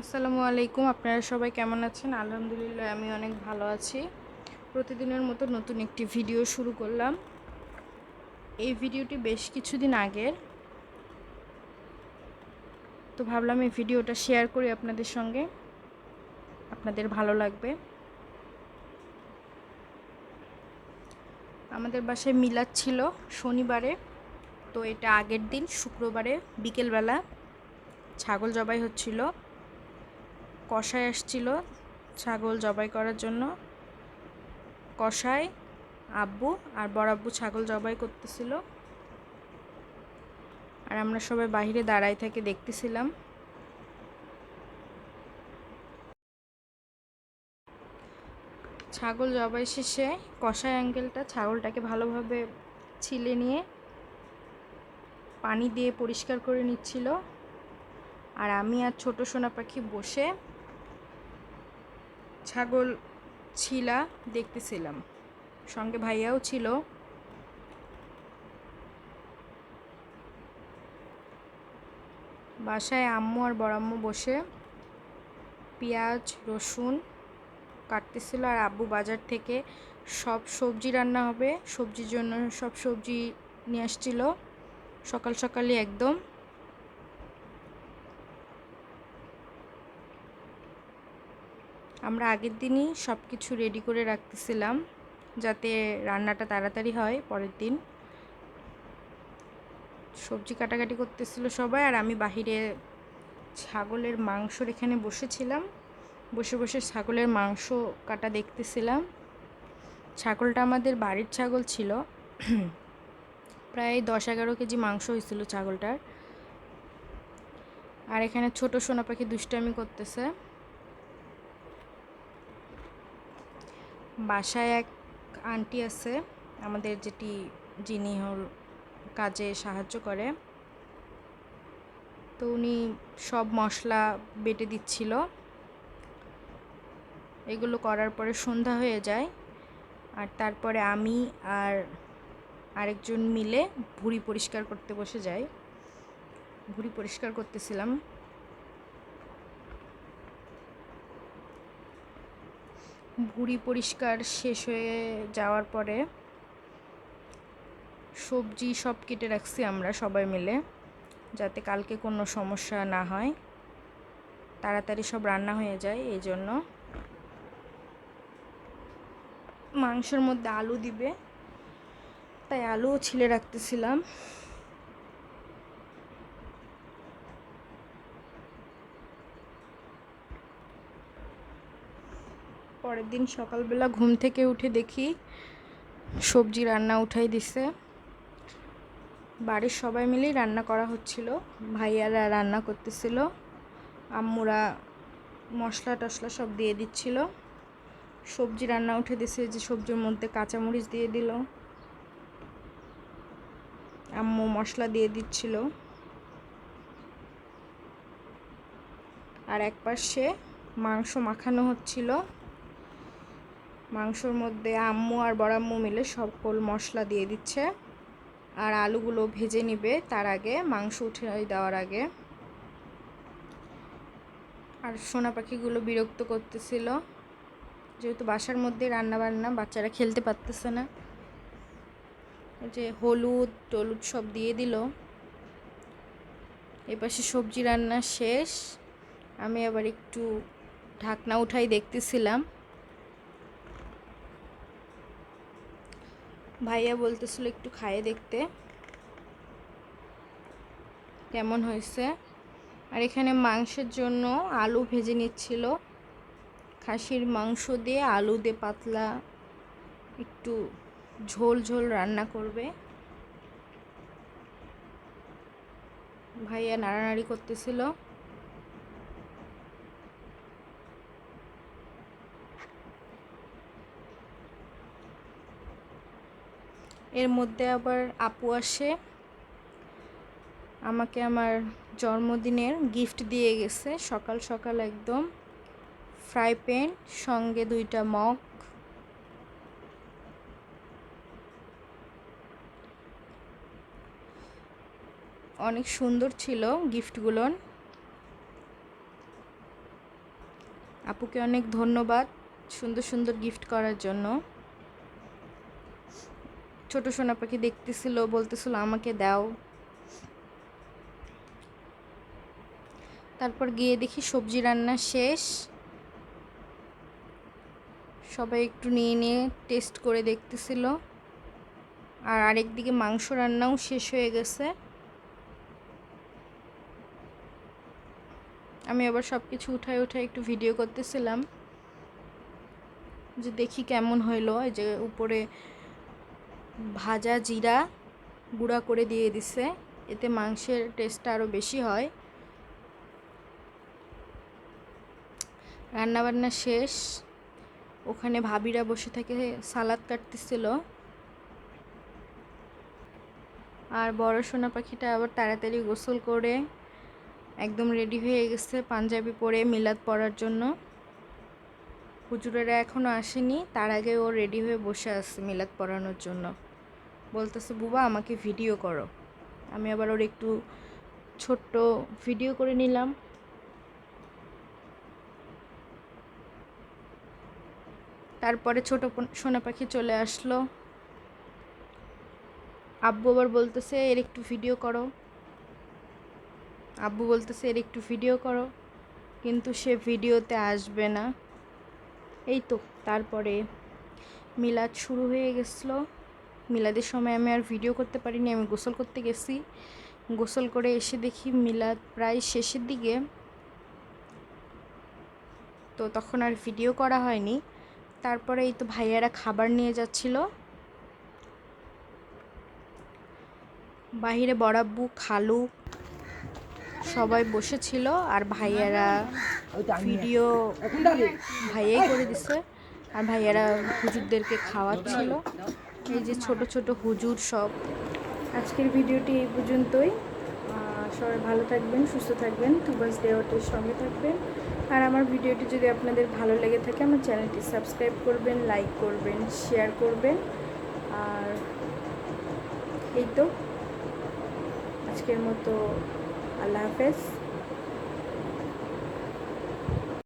আসসালামু আলাইকুম। আপনারা সবাই কেমন আছেন? আলহামদুলিল্লাহ আমি অনেক ভালো আছি। প্রতিদিনের মতো নতুন একটি ভিডিও শুরু করলাম। এই ভিডিওটি বেশ কিছুদিন আগের, তো ভাবলাম এই ভিডিওটা শেয়ার করি আপনাদের সঙ্গে, আপনাদের ভালো লাগবে। আমাদের বাসায় মিলাদ ছিল শনিবারে, তো এটা আগের দিন শুক্রবারে বিকেলবেলা ছাগল জবাই হচ্ছিল। কসাই আসছিল ছাগল জবাই করার জন্য। কসাই, আব্বু আর বড় আব্বু ছাগল জবাই করতেছিল, আর আমরা সবাই বাইরে দাঁড়াই থেকে দেখতেছিলাম। ছাগল জবাই শেষে কষাই আঙ্কেলটা ছাগলটাকে ভালোভাবে ছিলে নিয়ে পানি দিয়ে পরিষ্কার করে নিচ্ছিল, আর আমি আর ছোট সোনা পাখি বসে ছাগল ছিলা দেখতেছিলাম। সঙ্গে ভাইয়াও ছিল। বাসায় আম্মু আর বড়াম্মু বসে পেঁয়াজ রসুন কাটতেছিল, আর আব্বু বাজার থেকে সব সবজি রান্না হবে, সবজির জন্য সব সবজি নিয়ে আসছিল সকাল সকালই একদম। আমরা আগের দিনই সব কিছু রেডি করে রাখতেছিলাম যাতে রান্নাটা তাড়াতাড়ি হয় পরের দিন। সবজি কাটাকাটি করতেছিল সবাই, আর আমি বাহিরে ছাগলের মাংসর এখানে বসেছিলাম, বসে বসে ছাগলের মাংস কাটা দেখতেছিলাম। ছাগলটা আমাদের বাড়ির ছাগল ছিল, প্রায় 10-11 কেজি মাংস হয়েছিল ছাগলটার। আর এখানে ছোট সোনা পাখি দুষ্টামি করতেছে। বাসায় এক আন্টি আছে আমাদের, যিনি কাজে সাহায্য করে, তো উনি সব মশলা বেটে দিচ্ছিল। এগুলো করার পরে সন্ধ্যা হয়ে যায়, আর তারপরে আমি আর আরেকজন মিলে ভুঁড়ি পরিষ্কার করতে বসে যাই। ভুঁড়ি পরিষ্কার করতেছিলাম। ভুঁড়ি পরিষ্কার শেষ হয়ে যাওয়ার পরে সবজি সব কেটে রাখছি আমরা সবাই মিলে, যাতে কালকে কোনো সমস্যা না হয়, তাড়াতাড়ি সব রান্না হয়ে যায়। এই জন্য মাংসের মধ্যে আলু দিবে, তাই আলুও ছিলে রাখতেছিলাম। পরের দিন সকালবেলা ঘুম থেকে উঠে দেখি সবজি রান্না উঠাই দিছে। বাড়ির সবাই মিলেই রান্না করা হচ্ছিল, ভাইয়ারা রান্না করতেছিল, আম্মুরা মশলা টশলা সব দিয়ে দিচ্ছিল। সবজি রান্না উঠে দিছে, যে সবজির মধ্যে কাঁচামরিচ দিয়ে দিল, আম্মু মশলা দিয়ে দিচ্ছিল। আর এক পাশে মাংস মাখানো হচ্ছিল। মাংসর মধ্যে আম্মু আর বড় আম্মু মিলে সকল মশলা দিয়ে দিচ্ছে, আর আলুগুলো ভেজে নিবে তার আগে, মাংস উঠে দেওয়ার আগে। আর সোনা পাখিগুলো বিরক্ত করতেছিল, যেহেতু বাসার মধ্যে রান্না বান্না, বাচ্চারা খেলতে পারতেছে না। যে হলুদ টলুদ সব দিয়ে দিল। এপাশে সবজি রান্না শেষ, আমি আবার একটু ঢাকনা উঠাই দেখতেছিলাম। ভাইয়া বলতেছিল একটু খাইয়ে দেখতে কেমন হয়েছে। আর এখানে মাংসের জন্য আলু ভেজে নিচ্ছিল, খাসির মাংস দিয়ে আলু দিয়ে পাতলা একটু ঝোল ঝোল রান্না করবে। ভাইয়া নাড়ানাড়ি করতেছিল। এর মধ্যে আবার আপু আসে, আমাকে আমার জন্মদিনের গিফট দিয়ে গেছে সকাল সকাল একদম। ফ্রাই প্যান সঙ্গে 2টা মগ। অনেক সুন্দর ছিল গিফটগুলো। আপুকে অনেক ধন্যবাদ সুন্দর সুন্দর গিফট করার জন্য। ছোট সোনা পাখি দেখতেছিল, বলতেছিল আমাকে দাও। তারপর গিয়ে দেখি সবজি রান্না শেষ। সবাই একটু নিয়ে নিয়ে টেস্ট করে দেখতেছিল। আর আরেকদিকে মাংস রান্নাও শেষ হয়ে গেছে। আমি আবার সব কিছু উঠায় একটু ভিডিও করতেছিলাম যে দেখি কেমন হইলো। এই যে উপরে ভাজা জিরা গুঁড়া করে দিয়ে দিছে, এতে মাংসের টেস্টটা আরও বেশি হয়। রান্নাবান্না শেষ। ওখানে ভাবিরা বসে থেকে সালাদ কাটতেছিল। আর বড় সোনা পাখিটা আবার তাড়াতাড়ি গোসল করে একদম রেডি হয়ে গেছে পাঞ্জাবি পরে মিলাদ পড়ার জন্য। হুজুরেরা এখনও আসেনি, তার আগে ও রেডি হয়ে বসে আছে মিলাদ পড়ানোর জন্য। বলতেছে বুবা আমাকে ভিডিও করো। আমি আবার ওর একটু ছোট্ট ভিডিও করে নিলাম। তারপরে ছোট সোনা পাখি চলে আসলো। আব্বু আবার বলতেছে এর একটু ভিডিও করো, আব্বু বলতেছে এর একটু ভিডিও করো, কিন্তু সে ভিডিওতে আসবে না। এই তো তারপরে মিলাদ শুরু হয়ে গেছিলো। মিলাদের সময় আমি আর ভিডিও করতে পারিনি, আমি গোসল করতে গেছি। গোসল করে এসে দেখি মিলাদ প্রায় শেষের দিকে, তো তখন আর ভিডিও করা হয়নি। তারপরে এই তো ভাইয়ারা খাবার নিয়ে যাচ্ছিল। বাহিরে বড়াব্বু খালু সবাই বসেছিল, আর ভাইয়ারা ভিডিও ভাইয়াই করে দিছে, আর ভাইয়ারা হুজুরদেরকে খাওয়াচ্ছিল। এই যে ছোট ছোট হুজুর সব। আজকের ভিডিওটি এই পর্যন্তই। সবাই ভালো থাকবেন, সুস্থ থাকবেন, তুবাস দেওয়াটির সঙ্গে থাকবেন। আর আমার ভিডিওটি যদি আপনাদের ভালো লেগে থাকে আমার চ্যানেলটি সাবস্ক্রাইব করবেন, লাইক করবেন, শেয়ার করবেন। আর এই তো আজকের মতো আল্লাহ হাফেজ।